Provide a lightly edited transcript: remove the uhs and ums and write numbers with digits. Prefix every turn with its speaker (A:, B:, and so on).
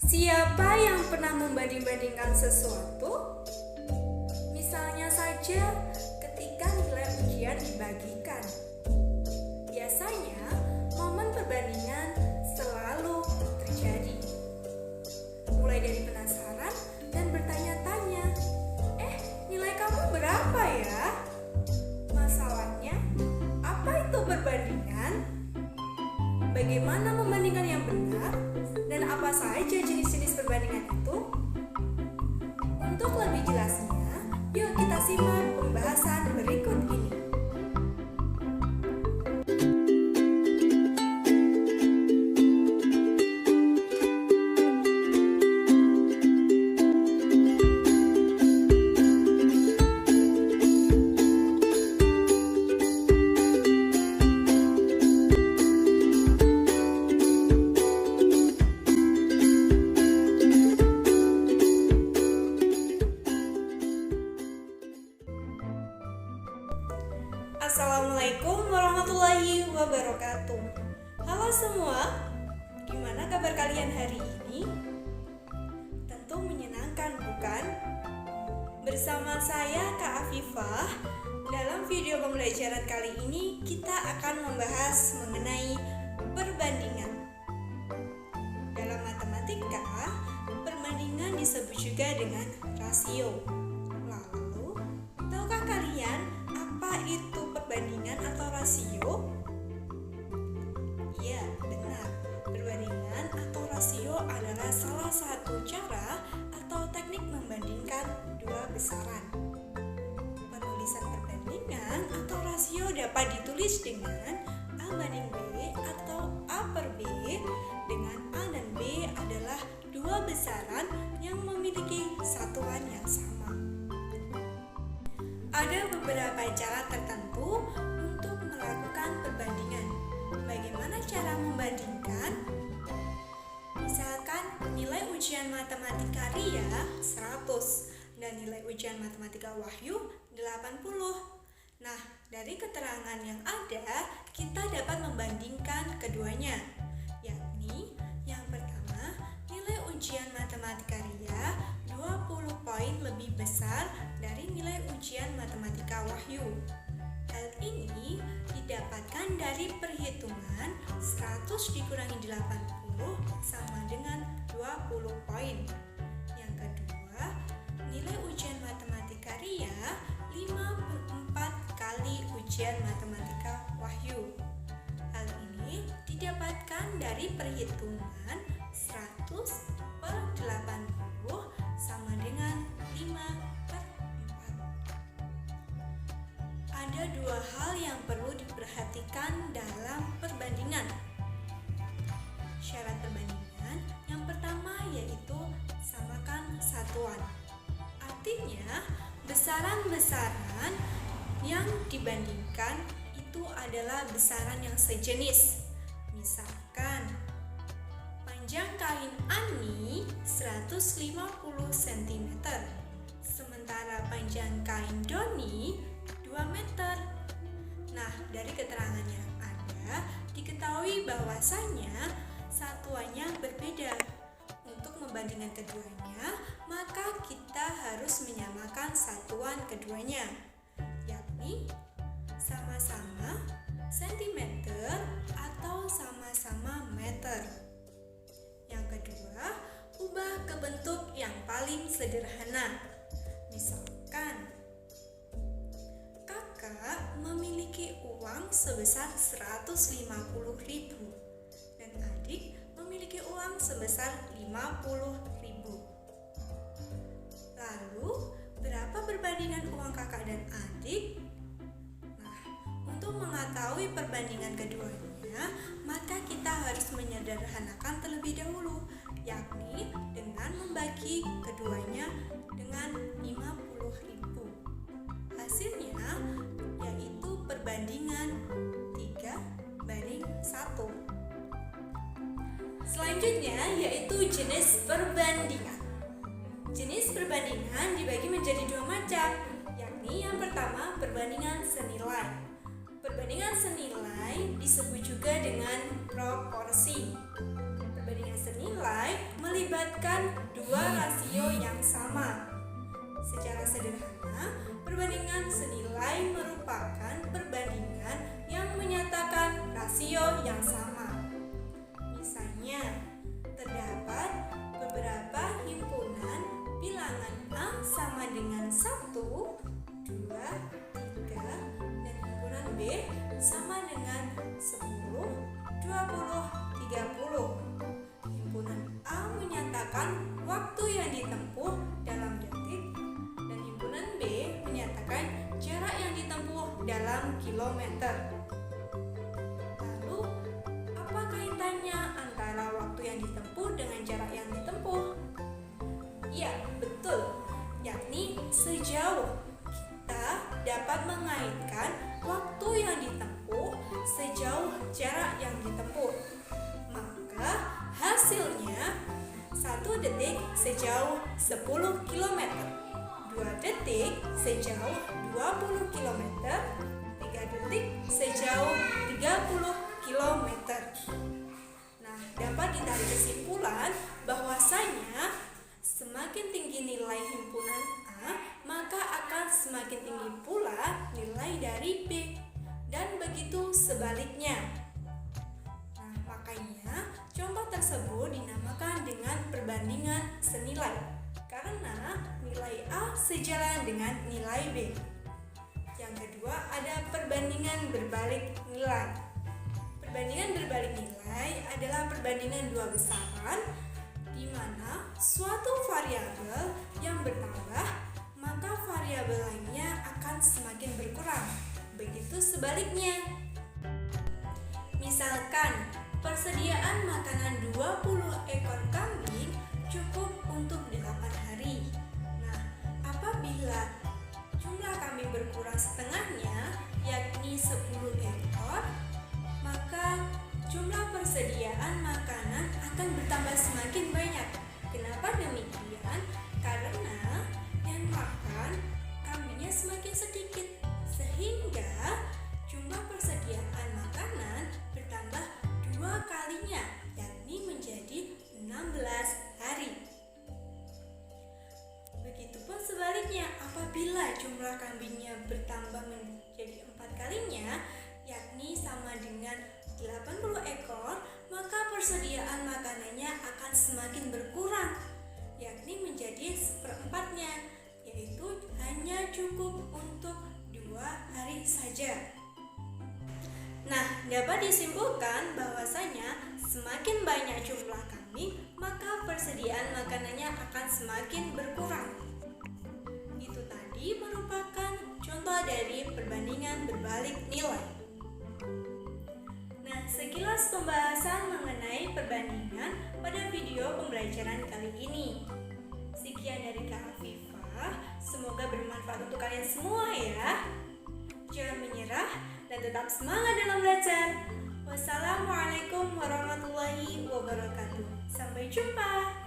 A: Siapa yang pernah membanding-bandingkan sesuatu? Misalnya saja ketika nilai ujian dibagikan. Biasanya momen perbandingan selalu terjadi. Mulai dari penasaran dan bertanya-tanya, nilai kamu berapa ya? Masalahnya, apa itu perbandingan? Bagaimana membandingkan yang benar? Dan apa saja jenis-jenis perbandingan itu? Untuk lebih jelasnya, yuk kita simak pembahasan berikut ini. Assalamualaikum warahmatullahi wabarakatuh. Halo semua, gimana kabar kalian hari ini? Tentu menyenangkan, bukan? Bersama saya Kak Afifah, dalam video pembelajaran kali ini kita akan membahas mengenai perbandingan. Dalam matematika, perbandingan disebut juga dengan rasio. Lalu, tahukah kalian apa itu perbandingan atau rasio? Iya, benar. Perbandingan atau rasio adalah salah satu cara atau teknik membandingkan dua besaran. Penulisan perbandingan atau rasio dapat ditulis dengan A banding B atau A per B, dengan A dan B adalah dua besaran yang memiliki satuan yang sama. Ada beberapa cara tertentu untuk melakukan perbandingan. Bagaimana cara membandingkan? Misalkan nilai ujian matematika Ria 100 dan nilai ujian matematika Wahyu 80. Nah, dari keterangan yang ada, kita dapat membandingkan keduanya. Yakni, yang pertama, nilai ujian matematika Ria 20 poin lebih besar dari nilai ujian matematika Wahyu. Hal ini didapatkan dari perhitungan 100 dikurangi 80 sama dengan 20 poin. Yang kedua, nilai ujian matematika Ria 54 kali ujian matematika Wahyu. Hal ini didapatkan dari perhitungan 100 per 80 sama dengan 5/4. Ada dua hal yang perlu diperhatikan dalam perbandingan. Syarat perbandingan yang pertama yaitu samakan satuan. Artinya, besaran-besaran yang dibandingkan itu adalah besaran yang sejenis. Misalkan, panjang kain Ani 150 cm, sementara panjang kain Doni 2 meter. Nah, dari keterangan yang ada, diketahui bahwasanya satuannya berbeda. Untuk membandingkan keduanya, maka kita harus menyamakan satuan keduanya, yakni sama-sama sentimeter atau sama-sama meter. Yang kedua, ubah ke bentuk yang paling sederhana. Misalkan, kakak memiliki uang sebesar 150.000 dan adik memiliki uang sebesar 50.000. Lalu, berapa perbandingan uang kakak dan adik? Nah, untuk mengetahui perbandingan keduanya, maka kita harus menyederhanakan terlebih dahulu, yakni dengan membagi keduanya dengan 50.000. Hasilnya yaitu perbandingan 3/1. Selanjutnya yaitu jenis perbandingan. Jenis perbandingan dibagi menjadi dua macam, yakni yang pertama perbandingan senilai. Perbandingan senilai disebut juga dengan proporsi. Perbandingan senilai melibatkan mendapatkan dua rasio yang sama. Secara sederhana, perbandingan senilai merupakan perbandingan yang menyatakan rasio yang sama. Misalnya, terdapat beberapa himpunan bilangan A sama dengan 1, 2, 3, dan himpunan B sama dengan 10, 20, 30. Himpunan A menyatakan waktu yang ditempuh dalam detik dan himpunan B menyatakan jarak yang ditempuh dalam kilometer. Lalu, apa kaitannya antara waktu yang ditempuh dengan jarak yang ditempuh? Ya, betul, yakni sejauh. Kita dapat mengaitkan waktu yang ditempuh sejauh jarak yang ditempuh. Maka hasilnya 1 detik sejauh 10 km, 2 detik sejauh 20 km, 3 detik sejauh 30 km. Nah, dapat ditarik kesimpulan bahwasanya semakin tinggi nilai himpunan A, maka akan semakin tinggi pula nilai dari B, dan begitu sebaliknya. Nah, makanya contoh tersebut dinamakan dengan perbandingan senilai, karena nilai A sejalan dengan nilai B. Yang kedua ada perbandingan berbalik nilai. Perbandingan berbalik nilai adalah perbandingan dua besaran di mana suatu variabel yang bertambah, maka variabel lainnya akan semakin berkurang. Begitu sebaliknya. Misalkan, persediaan makanan 20 ekor kambing cukup untuk 8 hari. Nah, apabila jumlah kambing berkurang setengahnya, yakni 10 ekor, maka jumlah persediaan makanan akan bertambah semakin banyak. Kenapa demikian? Karena yang makan kambingnya semakin sedikit, sehingga jumlah persediaan makanan bertambah 2 kalinya, yakni menjadi 16 hari. Begitupun sebaliknya, apabila jumlah kambingnya bertambah menjadi 4 kalinya, yakni sama dengan 80 ekor, maka persediaan makanannya akan semakin berkurang, yakni menjadi seperempatnya, yaitu hanya cukup untuk 2 hari saja. Nah, dapat disimpulkan bahwasanya semakin banyak jumlah kambing, maka persediaan makanannya akan semakin berkurang. Itu tadi merupakan contoh dari perbandingan berbalik nilai. Nah, sekilas pembahasan mengenai perbandingan pada video pembelajaran kali ini. Sekian dari Kak Afifah, semoga bermanfaat untuk kalian semua ya. Jangan menyerah dan tetap semangat dalam belajar. Wassalamualaikum warahmatullahi wabarakatuh. Sampai jumpa.